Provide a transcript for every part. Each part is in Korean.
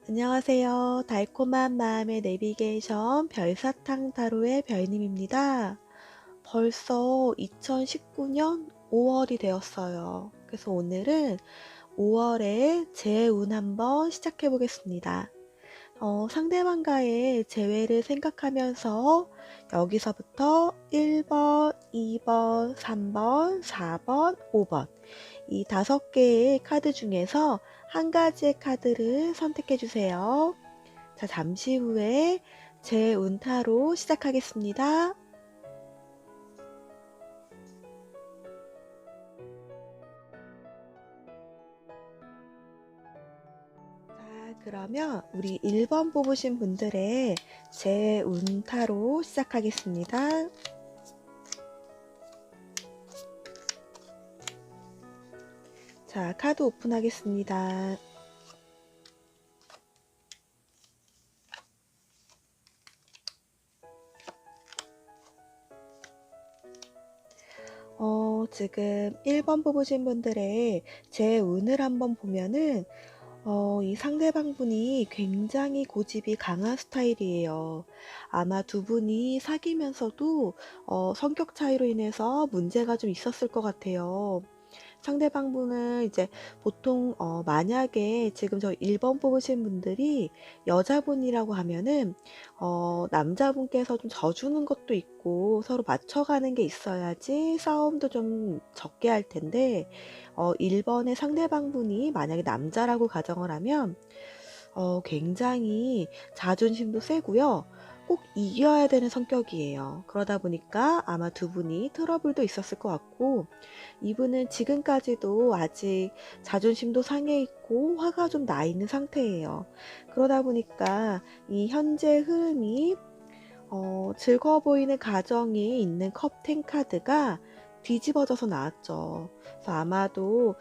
안녕하세요. 달콤한 마음의 내비게이션 별사탕 타로의 별님입니다. 벌써 2019년 5월이 되었어요. 그래서 오늘은 5월에 제 운 한번 시작해 보겠습니다. 상대방과의 재회를 생각하면서 여기서부터 1번, 2번, 3번, 4번, 5번 이 5개의 카드 중에서 한 가지의 카드를 선택해 주세요. 자, 잠시 후에 제 운타로 시작하겠습니다. 자, 그러면 우리 1번 뽑으신 분들의 제 운타로 시작하겠습니다. 자, 카드 오픈하겠습니다. 지금 1번 뽑으신 분들의 제 운을 한번 보면은 이 상대방 분이 굉장히 고집이 강한 스타일이에요. 아마 두 분이 사귀면서도 성격 차이로 인해서 문제가 좀 있었을 것 같아요. 상대방 분은 이제 보통 만약에 지금 저 1번 뽑으신 분들이 여자분이라고 하면은 남자분께서 좀 져주는 것도 있고 서로 맞춰가는 게 있어야지 싸움도 좀 적게 할 텐데 1번의 상대방 분이 만약에 남자라고 가정을 하면 굉장히 자존심도 세고요. 꼭 이겨야 되는 성격이에요. 그러다 보니까 아마 두 분이 트러블도 있었을 것 같고, 이분은 지금까지도 아직 자존심도 상해 있고 화가 좀 나 있는 상태예요. 그러다 보니까 이 현재 흐름이 즐거워 보이는 가정이 있는 컵10 카드가 뒤집어져서 나왔죠. 그래서 아마도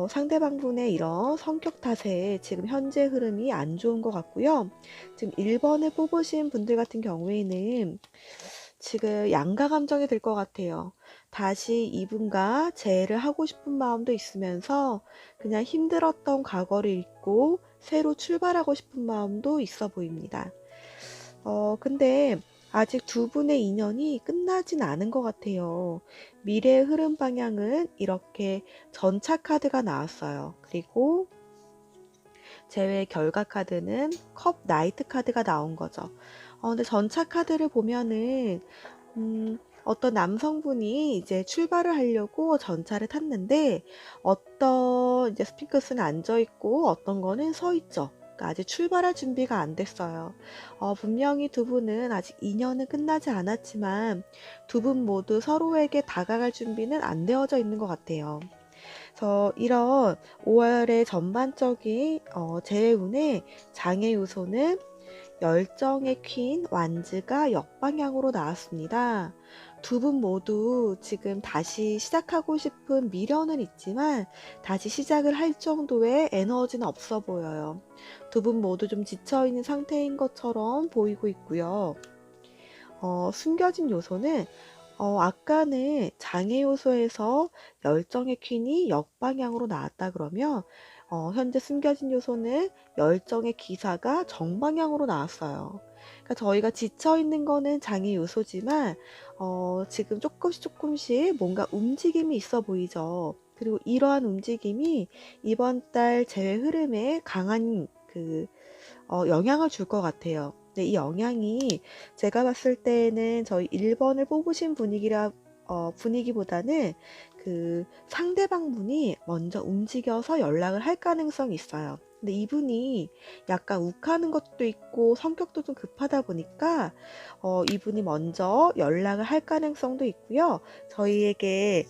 상대방 분의 이런 성격 탓에 지금 현재 흐름이 안 좋은 것 같고요. 지금 1번을 뽑으신 분들 같은 경우에는 지금 양가 감정이 들 것 같아요. 다시 이분과 재회를 하고 싶은 마음도 있으면서 그냥 힘들었던 과거를 잊고 새로 출발하고 싶은 마음도 있어 보입니다. 근데 아직 두 분의 인연이 끝나진 않은 것 같아요. 미래의 흐름 방향은 이렇게 전차 카드가 나왔어요. 그리고 제외 결과 카드는 컵 나이트 카드가 나온 거죠. 근데 전차 카드를 보면은 어떤 남성분이 이제 출발을 하려고 전차를 탔는데 어떤 이제 스핑크스는 앉아 있고 어떤 거는 서 있죠. 그러니까 아직 출발할 준비가 안 됐어요. 분명히 두 분은 아직 인연은 끝나지 않았지만 두 분 모두 서로에게 다가갈 준비는 안 되어져 있는 것 같아요. 그래서 이런 5월의 전반적인 재운의 장애 요소는 열정의 퀸 완즈가 역방향으로 나왔습니다. 두 분 모두 지금 다시 시작하고 싶은 미련은 있지만 다시 시작을 할 정도의 에너지는 없어 보여요. 두 분 모두 좀 지쳐있는 상태인 것처럼 보이고 있고요. 숨겨진 요소는 아까는 장애 요소에서 열정의 퀸이 역방향으로 나왔다 그러면 현재 숨겨진 요소는 열정의 기사가 정방향으로 나왔어요. 그러니까 저희가 지쳐 있는 거는 장애 요소지만 지금 조금씩 뭔가 움직임이 있어 보이죠. 그리고 이러한 움직임이 이번 달 재회 흐름에 강한 영향을 줄 것 같아요. 근데 이 영향이 제가 봤을 때는 저희 1번을 뽑으신 분위기보다는 그 상대방 분이 먼저 움직여서 연락을 할 가능성이 있어요. 근데 이분이 약간 욱하는 것도 있고 성격도 좀 급하다 보니까 이분이 먼저 연락을 할 가능성도 있고요. 저희에게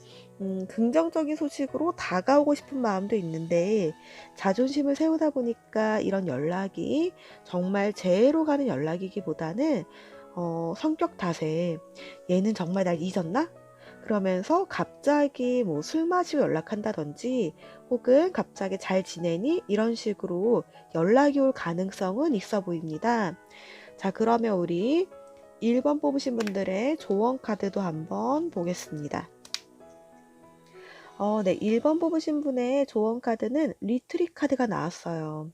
긍정적인 소식으로 다가오고 싶은 마음도 있는데 자존심을 세우다 보니까 이런 연락이 정말 재회로 가는 연락이기보다는 성격 탓에 얘는 정말 날 잊었나? 그러면서 갑자기 뭐 술 마시고 연락한다든지 혹은 갑자기 잘 지내니? 이런 식으로 연락이 올 가능성은 있어 보입니다. 자, 그러면 우리 1번 뽑으신 분들의 조언 카드도 한번 보겠습니다. 네, 1번 뽑으신 분의 조언 카드는 리트릿 카드가 나왔어요.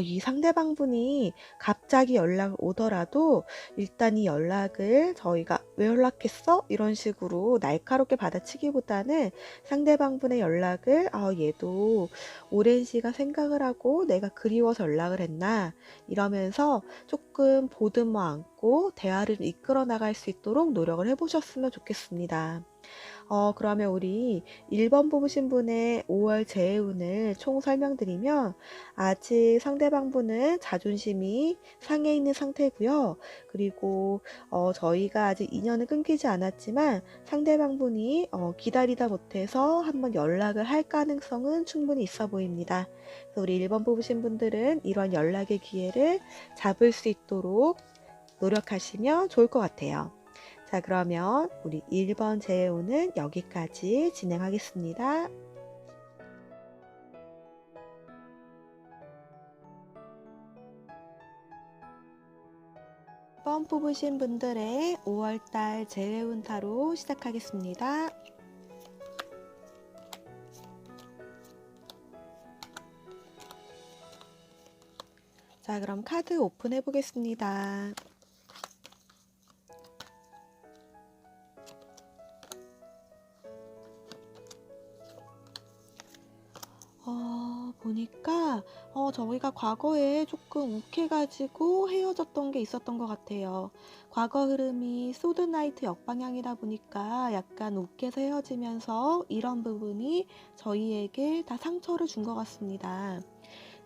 이 상대방 분이 갑자기 연락 오더라도 일단 이 연락을 저희가 "왜 연락했어?" 이런 식으로 날카롭게 받아치기보다는 상대방 분의 연락을 '아 얘도 오랜 시간 생각을 하고 내가 그리워서 연락을 했나?' 이러면서 조금 보듬어 안고 대화를 이끌어 나갈 수 있도록 노력을 해 보셨으면 좋겠습니다. 그러면 우리 1번 뽑으신 분의 5월 재해운을 총 설명드리면, 아직 상대방 분은 자존심이 상해 있는 상태고요. 그리고 저희가 아직 인연을 끊기지 않았지만 상대방 분이 기다리다 못해서 한번 연락을 할 가능성은 충분히 있어 보입니다. 그래서 우리 1번 뽑으신 분들은 이런 연락의 기회를 잡을 수 있도록 노력하시면 좋을 것 같아요. 자, 그러면 우리 1번 재해운은 여기까지 진행하겠습니다. 1번 뽑으신 분들의 5월달 재해운 타로 시작하겠습니다. 자, 그럼 카드 오픈해 보겠습니다. 보니까 저희가 과거에 조금 욱해가지고 헤어졌던 게 있었던 것 같아요. 과거 흐름이 소드나이트 역방향이다 보니까 약간 욱해서 헤어지면서 이런 부분이 저희에게 다 상처를 준 것 같습니다.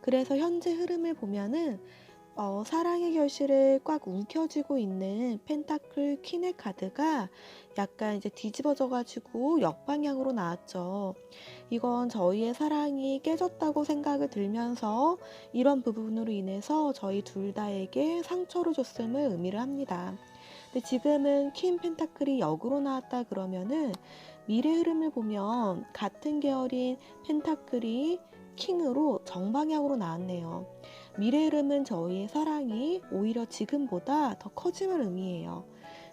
그래서 현재 흐름을 보면은 사랑의 결실을 꽉 움켜쥐고 있는 펜타클 퀸의 카드가 약간 이제 뒤집어져 가지고 역방향으로 나왔죠. 이건 저희의 사랑이 깨졌다고 생각이 들면서 이런 부분으로 인해서 저희 둘 다에게 상처를 줬음을 의미를 합니다. 근데 지금은 퀸 펜타클이 역으로 나왔다 그러면은 미래 흐름을 보면 같은 계열인 펜타클이 킹으로 정방향으로 나왔네요. 미래 흐름은 저희의 사랑이 오히려 지금보다 더 커짐을 의미해요.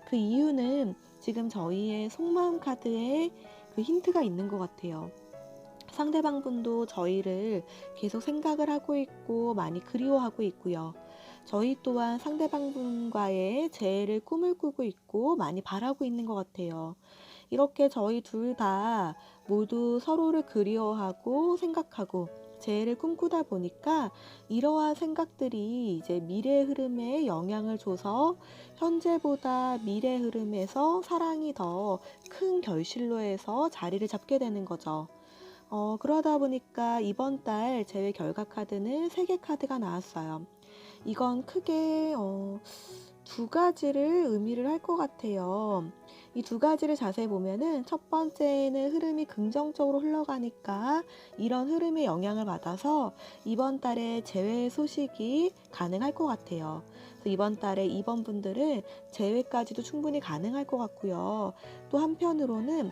그 이유는 지금 저희의 속마음 카드에 그 힌트가 있는 것 같아요. 상대방 분도 저희를 계속 생각을 하고 있고 많이 그리워하고 있고요. 저희 또한 상대방 분과의 재회를 꿈을 꾸고 있고 많이 바라고 있는 것 같아요. 이렇게 저희 둘 다 모두 서로를 그리워하고 생각하고 재해를 꿈꾸다 보니까 이러한 생각들이 이제 미래 흐름에 영향을 줘서 현재보다 미래 흐름에서 사랑이 더 큰 결실로 해서 자리를 잡게 되는 거죠. 그러다 보니까 이번 달 제외 결과 카드는 3개 카드가 나왔어요. 이건 크게 두 가지를 의미를 할 것 같아요. 이 두 가지를 자세히 보면은 첫 번째는 흐름이 긍정적으로 흘러가니까 이런 흐름에 영향을 받아서 이번 달에 재회 소식이 가능할 것 같아요. 그래서 이번 달에 2번 분들은 재회까지도 충분히 가능할 것 같고요. 또 한편으로는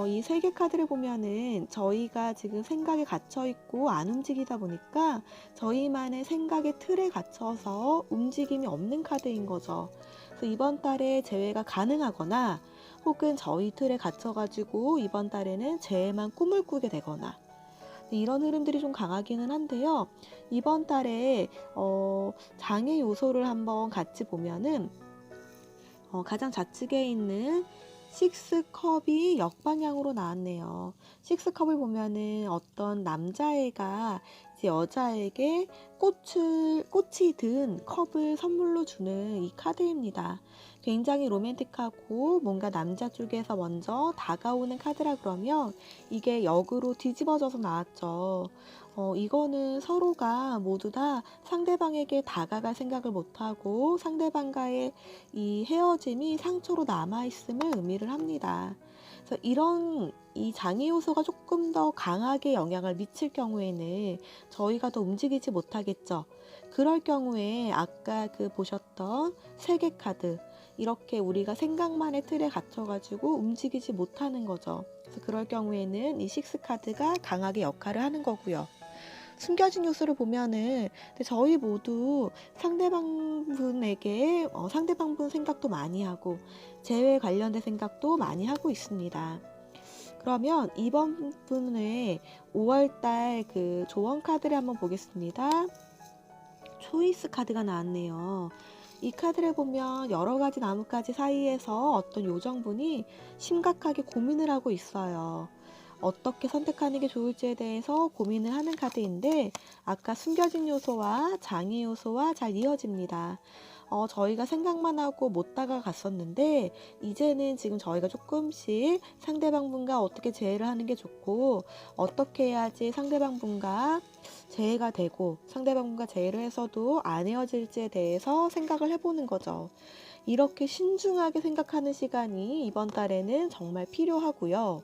이 3개 카드를 보면은 저희가 지금 생각에 갇혀 있고 안 움직이다 보니까 저희만의 생각의 틀에 갇혀서 움직임이 없는 카드인 거죠. 그래서 이번 달에 재회가 가능하거나 혹은 저희 틀에 갇혀가지고 이번 달에는 재회만 꿈을 꾸게 되거나 이런 흐름들이 좀 강하기는 한데요. 이번 달에 장애 요소를 한번 같이 보면은 가장 좌측에 있는 식스컵이 역방향으로 나왔네요. 식스컵을 보면은 어떤 남자애가 이제 여자에게 꽃이 든 컵을 선물로 주는 이 카드입니다. 굉장히 로맨틱하고 뭔가 남자 쪽에서 먼저 다가오는 카드라 그러면 이게 역으로 뒤집어져서 나왔죠. 이거는 서로가 모두 다 상대방에게 다가갈 생각을 못하고 상대방과의 이 헤어짐이 상처로 남아있음을 의미를 합니다. 그래서 이런 이 장애 요소가 조금 더 강하게 영향을 미칠 경우에는 저희가 더 움직이지 못하겠죠. 그럴 경우에 아까 그 보셨던 3개 카드, 이렇게 우리가 생각만의 틀에 갇혀가지고 움직이지 못하는 거죠. 그래서 그럴 경우에는 이 식스 카드가 강하게 역할을 하는 거고요. 숨겨진 요소를 보면은 근데 저희 모두 상대방 분에게 상대방 분 생각도 많이 하고 재회 관련된 생각도 많이 하고 있습니다. 그러면 이번 분의 5월달 그 조언 카드를 한번 보겠습니다. 초이스 카드가 나왔네요. 이 카드를 보면 여러 가지 나뭇가지 사이에서 어떤 요정분이 심각하게 고민을 하고 있어요. 어떻게 선택하는 게 좋을지에 대해서 고민을 하는 카드인데, 아까 숨겨진 요소와 장애 요소와 잘 이어집니다. 저희가 생각만 하고 못 다가갔었는데, 이제는 지금 저희가 조금씩 상대방분과 어떻게 재회를 하는 게 좋고, 어떻게 해야지 상대방분과 재회가 되고, 상대방분과 재회를 해서도 안 헤어질지에 대해서 생각을 해보는 거죠. 이렇게 신중하게 생각하는 시간이 이번 달에는 정말 필요하고요.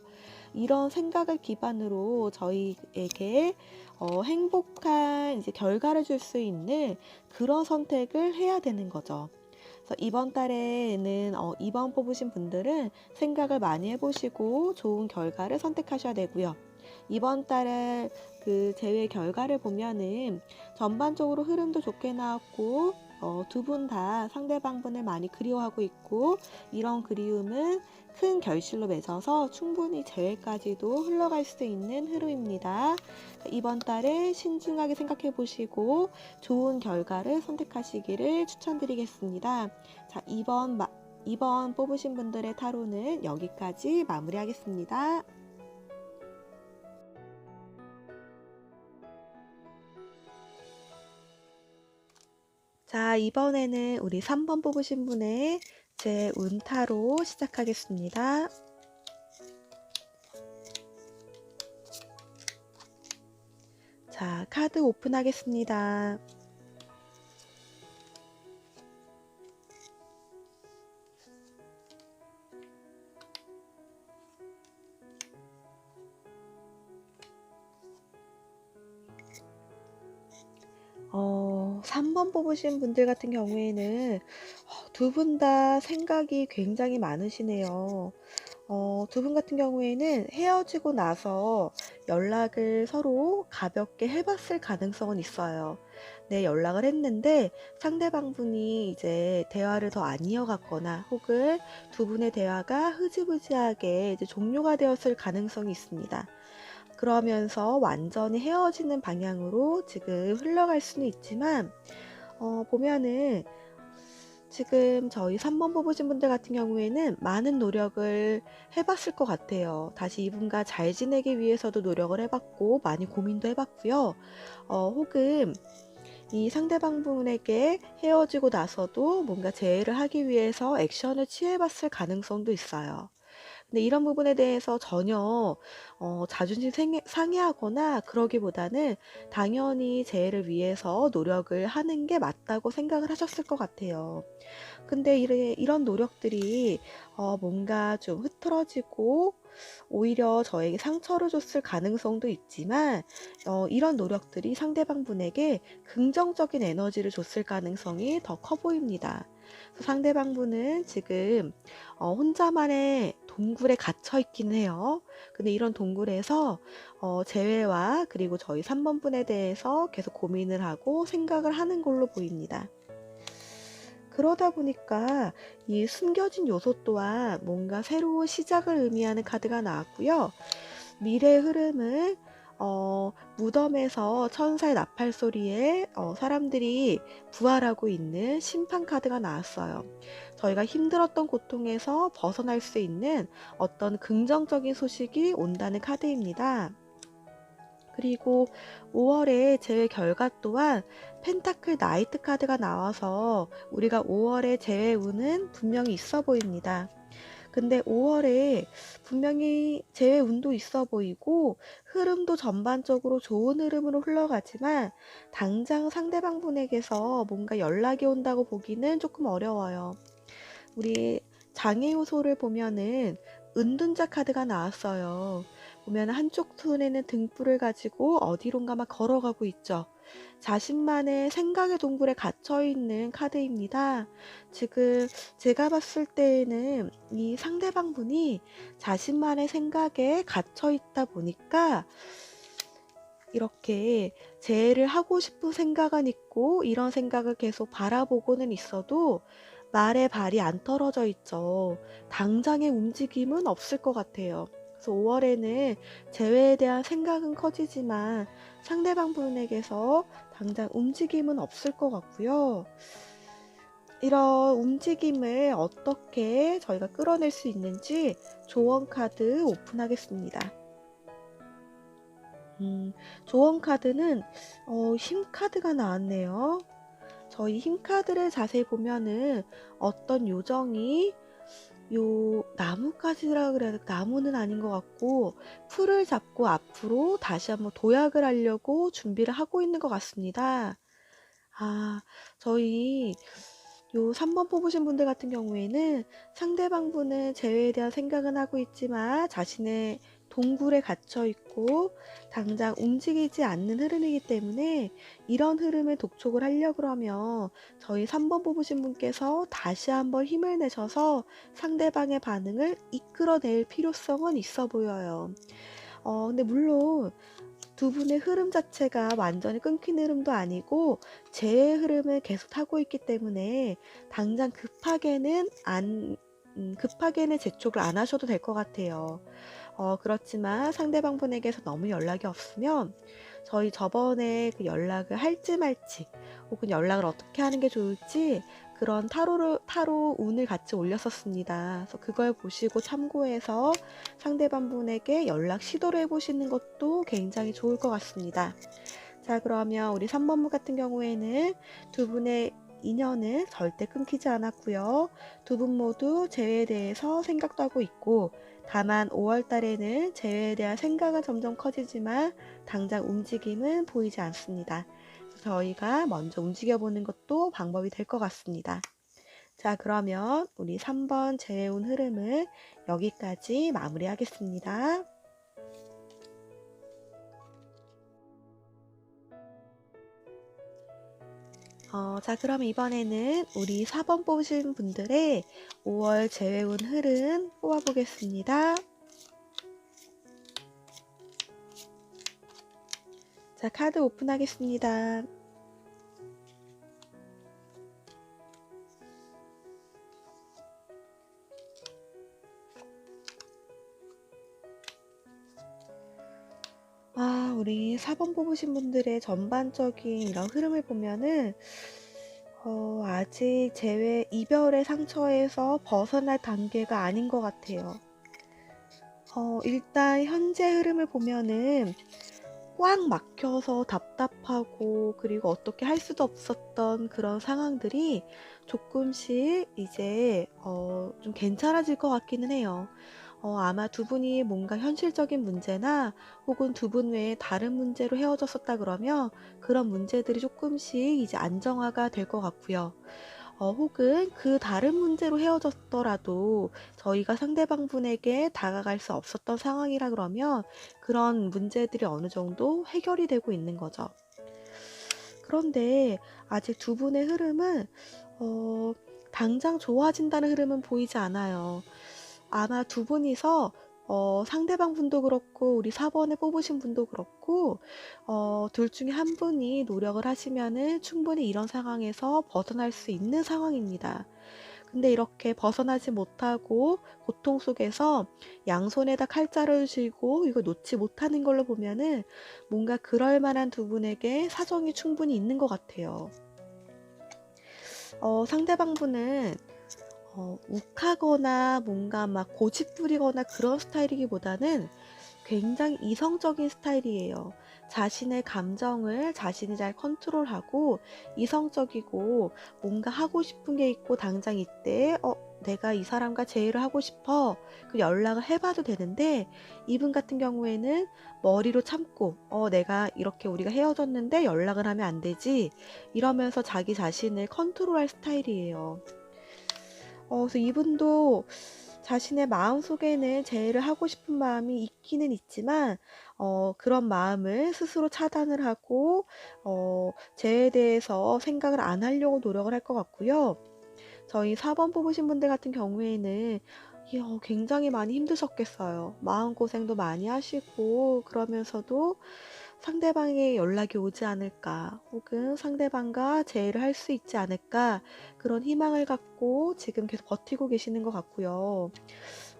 이런 생각을 기반으로 저희에게 행복한 이제 결과를 줄 수 있는 그런 선택을 해야 되는 거죠. 그래서 이번 달에는 2번 뽑으신 분들은 생각을 많이 해보시고 좋은 결과를 선택하셔야 되고요. 이번 달에 그 제외 결과를 보면은 전반적으로 흐름도 좋게 나왔고, 두 분 다 상대방분을 많이 그리워하고 있고, 이런 그리움은 큰 결실로 맺어서 충분히 재회까지도 흘러갈 수 있는 흐름입니다. 이번 달에 신중하게 생각해 보시고 좋은 결과를 선택하시기를 추천드리겠습니다. 자, 2번 뽑으신 분들의 타로는 여기까지 마무리하겠습니다. 자, 이번에는 우리 3번 뽑으신 분의 제 운타로 시작하겠습니다. 자, 카드 오픈하겠습니다. 어, 3번 뽑으신 분들 같은 경우에는 두 분 다 생각이 굉장히 많으시네요. 두 분 같은 경우에는 헤어지고 나서 연락을 서로 가볍게 해봤을 가능성은 있어요. 네, 연락을 했는데 상대방 분이 이제 대화를 더 안 이어갔거나 혹은 두 분의 대화가 흐지부지하게 이제 종료가 되었을 가능성이 있습니다. 그러면서 완전히 헤어지는 방향으로 지금 흘러갈 수는 있지만, 보면은 지금 저희 3번 뽑으신 분들 같은 경우에는 많은 노력을 해봤을 것 같아요. 다시 이분과 잘 지내기 위해서도 노력을 해봤고, 많이 고민도 해봤고요. 혹은 이 상대방 분에게 헤어지고 나서도 뭔가 재회를 하기 위해서 액션을 취해봤을 가능성도 있어요. 근데 이런 부분에 대해서 전혀 자존심 상해하거나 그러기보다는 당연히 재해를 위해서 노력을 하는 게 맞다고 생각을 하셨을 것 같아요. 근데 이런 노력들이 뭔가 좀 흐트러지고 오히려 저에게 상처를 줬을 가능성도 있지만, 이런 노력들이 상대방 분에게 긍정적인 에너지를 줬을 가능성이 더 커 보입니다. 상대방 분은 지금 혼자만의 동굴에 갇혀 있긴 해요. 근데 이런 동굴에서 재회와 그리고 저희 3번 분에 대해서 계속 고민을 하고 생각을 하는 걸로 보입니다. 그러다 보니까 이 숨겨진 요소 또한 뭔가 새로운 시작을 의미하는 카드가 나왔고요. 미래의 흐름을 무덤에서 천사의 나팔 소리에 사람들이 부활하고 있는 심판 카드가 나왔어요. 저희가 힘들었던 고통에서 벗어날 수 있는 어떤 긍정적인 소식이 온다는 카드입니다. 그리고 5월에 제외 결과 또한 펜타클 나이트 카드가 나와서 우리가 5월에 제외 운은 분명히 있어 보입니다. 근데 5월에 분명히 제외 운도 있어 보이고 흐름도 전반적으로 좋은 흐름으로 흘러가지만 당장 상대방 분에게서 뭔가 연락이 온다고 보기는 조금 어려워요. 우리 장애 요소를 보면은 은둔자 카드가 나왔어요. 보면 한쪽 손에는 등불을 가지고 어디론가 막 걸어가고 있죠. 자신만의 생각의 동굴에 갇혀 있는 카드입니다. 지금 제가 봤을 때에는 이 상대방 분이 자신만의 생각에 갇혀 있다 보니까 이렇게 재해를 하고 싶은 생각은 있고 이런 생각을 계속 바라보고는 있어도 말에 발이 안 떨어져 있죠. 당장의 움직임은 없을 것 같아요. 그래서 5월에는 재회에 대한 생각은 커지지만 상대방 분에게서 당장 움직임은 없을 것 같고요. 이런 움직임을 어떻게 저희가 끌어낼 수 있는지 조언 카드 오픈하겠습니다. 조언 카드는 힘 카드가 나왔네요. 저희 힘 카드를 자세히 보면은 어떤 요정이 요 나뭇가지라 그래야 될까? 나무는 아닌 것 같고 풀을 잡고 앞으로 다시 한번 도약을 하려고 준비를 하고 있는 것 같습니다. 아, 저희 요 3번 뽑으신 분들 같은 경우에는 상대방 분은 재회에 대한 생각은 하고 있지만 자신의 동굴에 갇혀 있고 당장 움직이지 않는 흐름이기 때문에 이런 흐름을 독촉을 하려 그러면 저희 3번 뽑으신 분께서 다시 한번 힘을 내셔서 상대방의 반응을 이끌어낼 필요성은 있어 보여요. 근데 물론 두 분의 흐름 자체가 완전히 끊긴 흐름도 아니고 재의 흐름을 계속 타고 있기 때문에 당장 급하게는 재촉을 안 하셔도 될 것 같아요. 그렇지만 상대방 분에게서 너무 연락이 없으면 저희 저번에 그 연락을 할지 말지 혹은 연락을 어떻게 하는 게 좋을지 그런 타로 운을 같이 올렸었습니다. 그래서 그걸 보시고 참고해서 상대방 분에게 연락 시도를 해보시는 것도 굉장히 좋을 것 같습니다. 자, 그러면 우리 3번분 같은 경우에는 두 분의 인연은 절대 끊기지 않았고요. 두 분 모두 재회에 대해서 생각도 하고 있고 다만 5월 달에는 재회에 대한 생각은 점점 커지지만 당장 움직임은 보이지 않습니다. 저희가 먼저 움직여보는 것도 방법이 될 것 같습니다. 자, 그러면 우리 3번 재회운 흐름을 여기까지 마무리하겠습니다. 자, 그럼 이번에는 우리 4번 뽑으신 분들의 5월 재회운 흐름 뽑아보겠습니다. 자, 카드 오픈하겠습니다. 우리 4번 뽑으신 분들의 전반적인 이런 흐름을 보면은 아직 재회 이별의 상처에서 벗어날 단계가 아닌 것 같아요. 일단 현재 흐름을 보면은 꽉 막혀서 답답하고 그리고 어떻게 할 수도 없었던 그런 상황들이 조금씩 이제 좀 괜찮아질 것 같기는 해요. 아마 두 분이 뭔가 현실적인 문제나 혹은 두 분 외에 다른 문제로 헤어졌었다 그러면 그런 문제들이 조금씩 이제 안정화가 될 것 같고요. 혹은 그 다른 문제로 헤어졌더라도 저희가 상대방 분에게 다가갈 수 없었던 상황이라 그러면 그런 문제들이 어느 정도 해결이 되고 있는 거죠. 그런데 아직 두 분의 흐름은 당장 좋아진다는 흐름은 보이지 않아요. 아마 두 분이서 상대방 분도 그렇고 우리 4번에 뽑으신 분도 그렇고 둘 중에 한 분이 노력을 하시면은 충분히 이런 상황에서 벗어날 수 있는 상황입니다. 근데 이렇게 벗어나지 못하고 고통 속에서 양손에다 칼자루를 쥐고 이거 놓지 못하는 걸로 보면은 뭔가 그럴 만한 두 분에게 사정이 충분히 있는 것 같아요. 상대방 분은 욱하거나 뭔가 막 고집부리거나 그런 스타일이기보다는 굉장히 이성적인 스타일이에요. 자신의 감정을 자신이 잘 컨트롤하고 이성적이고 뭔가 하고 싶은 게 있고 당장 이때 내가 이 사람과 제의를 하고 싶어. 그 연락을 해봐도 되는데 이분 같은 경우에는 머리로 참고 내가 이렇게 우리가 헤어졌는데 연락을 하면 안 되지. 이러면서 자기 자신을 컨트롤할 스타일이에요. 그래서 이분도 자신의 마음속에는 제의를 하고 싶은 마음이 있기는 있지만 그런 마음을 스스로 차단을 하고 제에 대해서 생각을 안 하려고 노력을 할 것 같고요. 저희 4번 뽑으신 분들 같은 경우에는 굉장히 많이 힘드셨겠어요. 마음고생도 많이 하시고 그러면서도 상대방의 연락이 오지 않을까 혹은 상대방과 재회를 할 수 있지 않을까 그런 희망을 갖고 지금 계속 버티고 계시는 것 같고요.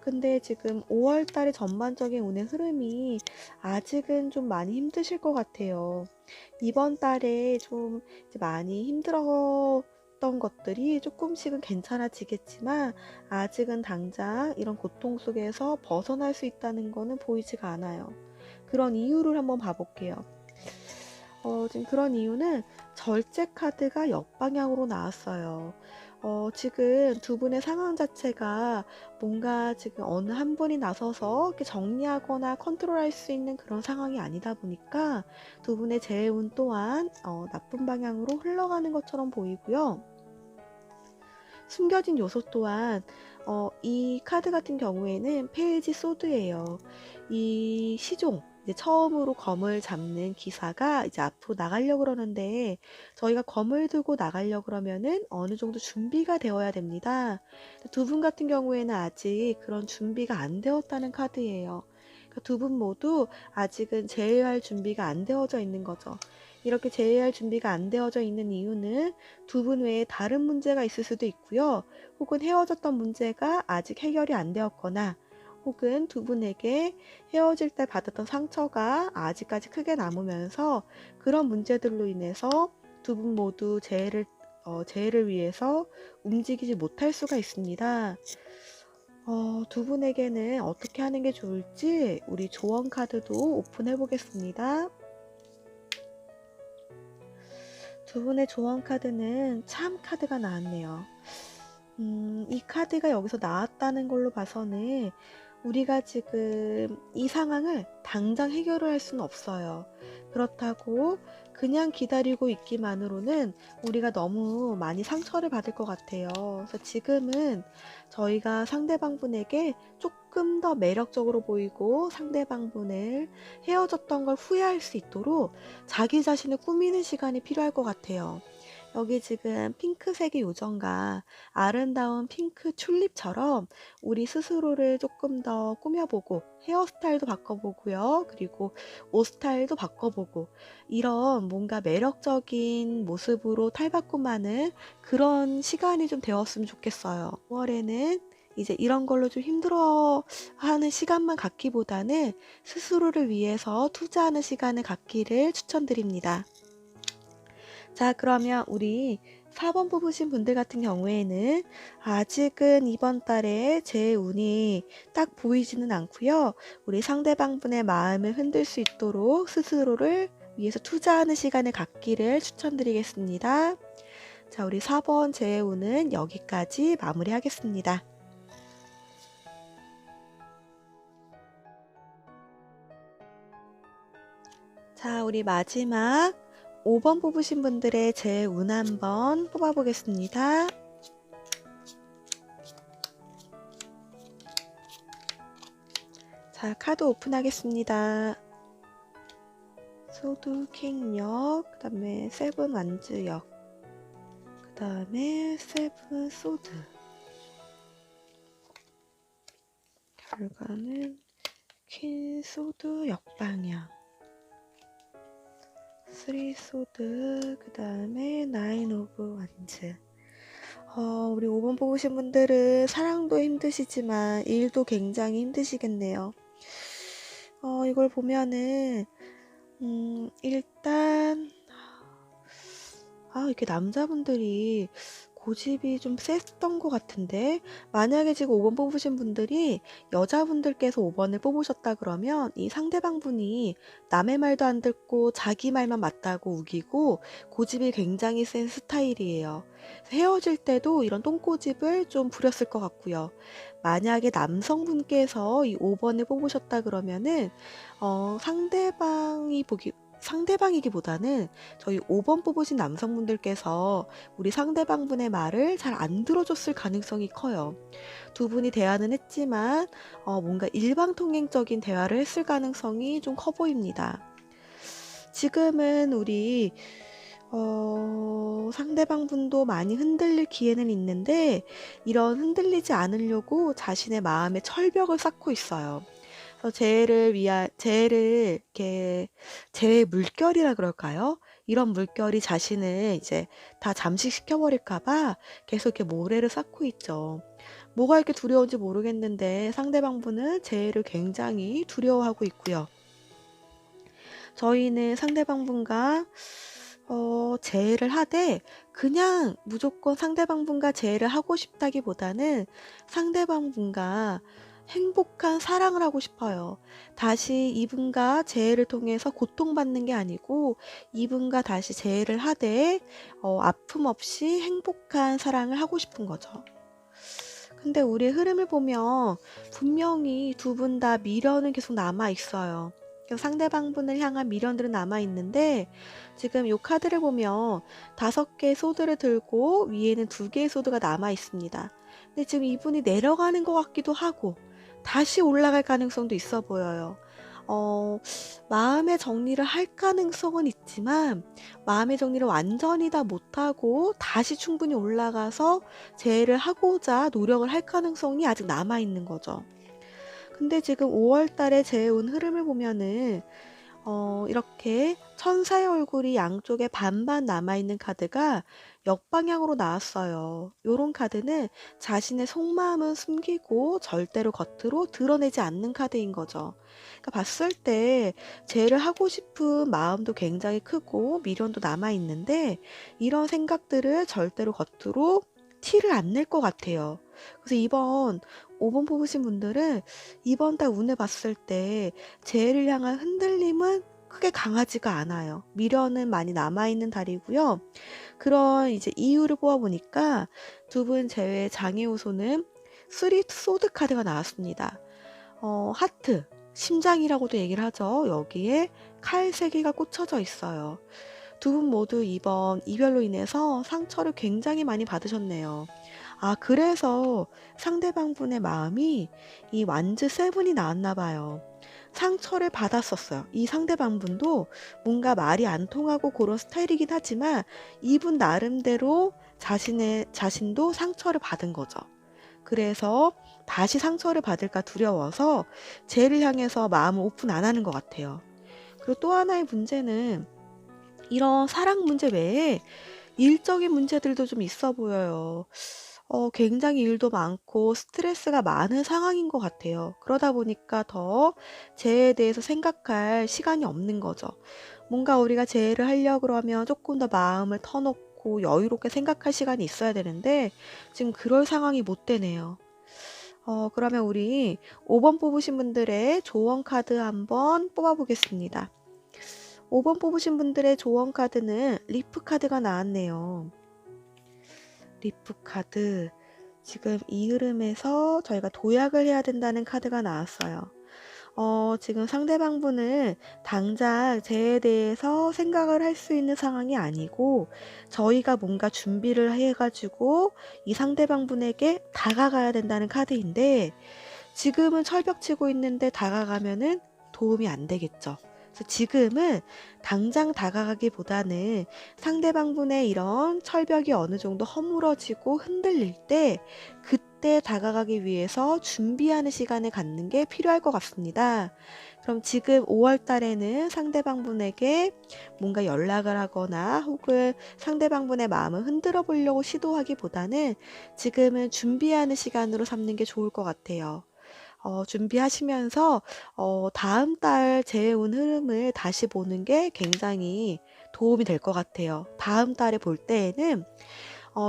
근데 지금 5월 달의 전반적인 운의 흐름이 아직은 좀 많이 힘드실 것 같아요. 이번 달에 좀 이제 많이 힘들었던 것들이 조금씩은 괜찮아지겠지만 아직은 당장 이런 고통 속에서 벗어날 수 있다는 거는 보이지가 않아요. 그런 이유를 한번 봐볼게요. 지금 그런 이유는 절제 카드가 역방향으로 나왔어요. 지금 두 분의 상황 자체가 뭔가 지금 어느 한 분이 나서서 이렇게 정리하거나 컨트롤할 수 있는 그런 상황이 아니다 보니까 두 분의 재운 또한 나쁜 방향으로 흘러가는 것처럼 보이고요. 숨겨진 요소 또한 이 카드 같은 경우에는 페이지 소드예요. 이 시종 이제 처음으로 검을 잡는 기사가 이제 앞으로 나가려고 그러는데 저희가 검을 들고 나가려고 그러면은 어느 정도 준비가 되어야 됩니다. 두 분 같은 경우에는 아직 그런 준비가 안 되었다는 카드예요. 그러니까 두 분 모두 아직은 제외할 준비가 안 되어져 있는 거죠. 이렇게 제외할 준비가 안 되어져 있는 이유는 두 분 외에 다른 문제가 있을 수도 있고요. 혹은 헤어졌던 문제가 아직 해결이 안 되었거나 혹은 두 분에게 헤어질 때 받았던 상처가 아직까지 크게 남으면서 그런 문제들로 인해서 두 분 모두 재해를 위해서 움직이지 못할 수가 있습니다. 두 분에게는 어떻게 하는 게 좋을지 우리 조언 카드도 오픈해 보겠습니다. 두 분의 조언 카드는 참 카드가 나왔네요. 이 카드가 여기서 나왔다는 걸로 봐서는 우리가 지금 이 상황을 당장 해결을 할 수는 없어요. 그렇다고 그냥 기다리고 있기만으로는 우리가 너무 많이 상처를 받을 것 같아요. 그래서 지금은 저희가 상대방 분에게 조금 더 매력적으로 보이고 상대방 분을 헤어졌던 걸 후회할 수 있도록 자기 자신을 꾸미는 시간이 필요할 것 같아요. 여기 지금 핑크색의 요정과 아름다운 핑크 튤립처럼 우리 스스로를 조금 더 꾸며보고 헤어스타일도 바꿔보고요. 그리고 옷 스타일도 바꿔보고 이런 뭔가 매력적인 모습으로 탈바꿈하는 그런 시간이 좀 되었으면 좋겠어요. 5월에는 이제 이런 걸로 좀 힘들어 하는 시간만 갖기보다는 스스로를 위해서 투자하는 시간을 갖기를 추천드립니다. 자, 그러면 우리 4번 뽑으신 분들 같은 경우에는 아직은 이번 달에 제 운이 딱 보이지는 않고요. 우리 상대방 분의 마음을 흔들 수 있도록 스스로를 위해서 투자하는 시간을 갖기를 추천드리겠습니다. 자, 우리 4번 제 운은 여기까지 마무리하겠습니다. 자, 우리 마지막 5번 뽑으신 분들의 제 운 한번 뽑아보겠습니다. 자, 카드 오픈하겠습니다. 소드 킹역, 그 다음에 세븐 완즈역, 그 다음에 세븐 소드. 결과는 퀸 소드 역방향, 3 소드, 그 다음에 9 오브 완즈. 우리 5번 뽑으신 분들은 사랑도 힘드시지만 일도 굉장히 힘드시겠네요. 이걸 보면은 일단 이렇게 남자분들이 고집이 좀 셌던 것 같은데 만약에 지금 5번 뽑으신 분들이 여자분들께서 5번을 뽑으셨다 그러면 이 상대방 분이 남의 말도 안 듣고 자기 말만 맞다고 우기고 고집이 굉장히 센 스타일이에요. 헤어질 때도 이런 똥고집을 좀 부렸을 것 같고요. 만약에 남성분께서 이 5번을 뽑으셨다 그러면은 상대방이기보다는 저희 5번 뽑으신 남성분들께서 우리 상대방분의 말을 잘 안 들어줬을 가능성이 커요. 두 분이 대화는 했지만 뭔가 일방통행적인 대화를 했을 가능성이 좀 커 보입니다. 지금은 우리 상대방분도 많이 흔들릴 기회는 있는데 이런 흔들리지 않으려고 자신의 마음에 철벽을 쌓고 있어요. 그래서 쟤를 이렇게 쟤의 물결이라 그럴까요? 이런 물결이 자신을 이제 다 잠식시켜 버릴까 봐 계속 이렇게 모래를 쌓고 있죠. 뭐가 이렇게 두려운지 모르겠는데 상대방분은 재해를 굉장히 두려워하고 있고요. 저희는 상대방분과 재회를 하되 그냥 무조건 상대방분과 재회를 하고 싶다기보다는 상대방분과 행복한 사랑을 하고 싶어요. 다시 이분과 재회를 통해서 고통받는 게 아니고 이분과 다시 재회를 하되 아픔 없이 행복한 사랑을 하고 싶은 거죠. 근데 우리의 흐름을 보면 분명히 두 분 다 미련은 계속 남아 있어요. 상대방분을 향한 미련들은 남아 있는데 지금 이 카드를 보면 5개의 소드를 들고 위에는 2개의 소드가 남아 있습니다. 근데 지금 이분이 내려가는 것 같기도 하고 다시 올라갈 가능성도 있어 보여요. 마음의 정리를 할 가능성은 있지만 마음의 정리를 완전히 다 못하고 다시 충분히 올라가서 재해를 하고자 노력을 할 가능성이 아직 남아 있는 거죠. 근데 지금 5월 달에 재해 온 흐름을 보면은 이렇게 천사의 얼굴이 양쪽에 반반 남아있는 카드가 역방향으로 나왔어요. 요런 카드는 자신의 속마음은 숨기고 절대로 겉으로 드러내지 않는 카드인 거죠. 그러니까 봤을 때 죄를 하고 싶은 마음도 굉장히 크고 미련도 남아있는데 이런 생각들을 절대로 겉으로 티를 안 낼 것 같아요. 그래서 이번 5번 뽑으신 분들은 이번 달 운을 봤을 때 재해를 향한 흔들림은 크게 강하지가 않아요. 미련은 많이 남아있는 달이고요. 그런 이제 이유를 뽑아보니까 두 분 제외 장애 요소는 3 소드 카드가 나왔습니다. 하트, 심장이라고도 얘기를 하죠. 여기에 칼 3개가 꽂혀져 있어요. 두 분 모두 이번 이별로 인해서 상처를 굉장히 많이 받으셨네요. 그래서 상대방분의 마음이 이 완즈 세븐이 나왔나 봐요. 상처를 받았었어요. 이 상대방분도 뭔가 말이 안 통하고 그런 스타일이긴 하지만 이분 나름대로 자신도 상처를 받은 거죠. 그래서 다시 상처를 받을까 두려워서 쟤를 향해서 마음을 오픈 안 하는 것 같아요. 그리고 또 하나의 문제는 이런 사랑 문제 외에 일적인 문제들도 좀 있어 보여요. 굉장히 일도 많고 스트레스가 많은 상황인 것 같아요. 그러다 보니까 더 재해에 대해서 생각할 시간이 없는 거죠. 뭔가 우리가 재해를 하려고 그러면 조금 더 마음을 터놓고 여유롭게 생각할 시간이 있어야 되는데 지금 그럴 상황이 못 되네요. 그러면 우리 5번 뽑으신 분들의 조언 카드 한번 뽑아보겠습니다. 5번 뽑으신 분들의 조언 카드는 리프 카드가 나왔네요. 리프 카드. 지금 이 흐름에서 저희가 도약을 해야 된다는 카드가 나왔어요. 지금 상대방분은 당장 쟤에 대해서 생각을 할 수 있는 상황이 아니고 저희가 뭔가 준비를 해가지고 이 상대방분에게 다가가야 된다는 카드인데 지금은 철벽치고 있는데 다가가면은 도움이 안 되겠죠. 그래서 지금은 당장 다가가기보다는 상대방분의 이런 철벽이 어느 정도 허물어지고 흔들릴 때 그때 다가가기 위해서 준비하는 시간을 갖는 게 필요할 것 같습니다. 그럼 지금 5월 달에는 상대방분에게 뭔가 연락을 하거나 혹은 상대방분의 마음을 흔들어 보려고 시도하기보다는 지금은 준비하는 시간으로 삼는 게 좋을 것 같아요. 준비하시면서 다음 달 재운 흐름을 다시 보는 게 굉장히 도움이 될 것 같아요. 다음 달에 볼 때에는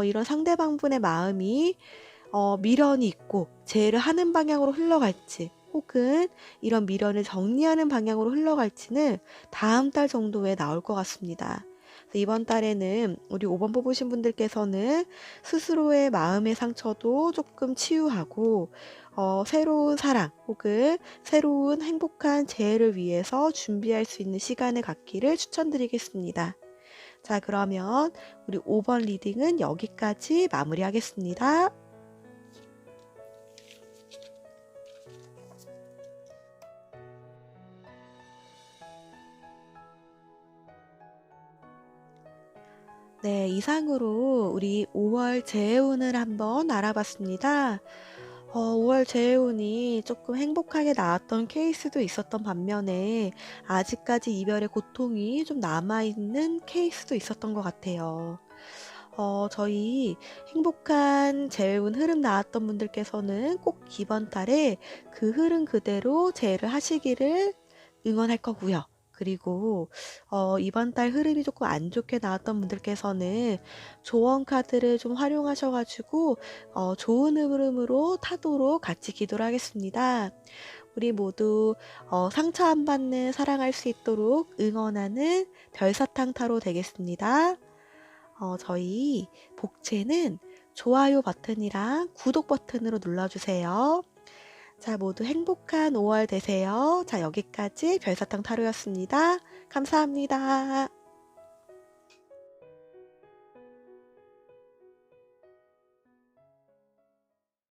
이런 상대방분의 마음이 미련이 있고 재를 하는 방향으로 흘러갈지 혹은 이런 미련을 정리하는 방향으로 흘러갈지는 다음 달 정도에 나올 것 같습니다. 이번 달에는 우리 5번 뽑으신 분들께서는 스스로의 마음의 상처도 조금 치유하고 새로운 사랑 혹은 새로운 행복한 재해를 위해서 준비할 수 있는 시간을 갖기를 추천드리겠습니다. 자, 그러면 우리 5번 리딩은 여기까지 마무리하겠습니다. 네, 이상으로 우리 5월 재해운을 한번 알아봤습니다. 5월 재해운이 조금 행복하게 나왔던 케이스도 있었던 반면에 아직까지 이별의 고통이 좀 남아있는 케이스도 있었던 것 같아요. 저희 행복한 재운 흐름 나왔던 분들께서는 꼭 이번 달에 그 흐름 그대로 재회를 하시기를 응원할 거고요. 그리고 이번 달 흐름이 조금 안 좋게 나왔던 분들께서는 조언 카드를 좀 활용하셔 가지고 좋은 흐름으로 타도록 같이 기도를 하겠습니다. 우리 모두 상처 안 받는 사랑할 수 있도록 응원하는 별사탕 타로 되겠습니다. 저희 복채는 좋아요 버튼이랑 구독 버튼으로 눌러주세요. 자, 모두 행복한 5월 되세요. 자, 여기까지 별사탕 타로였습니다. 감사합니다.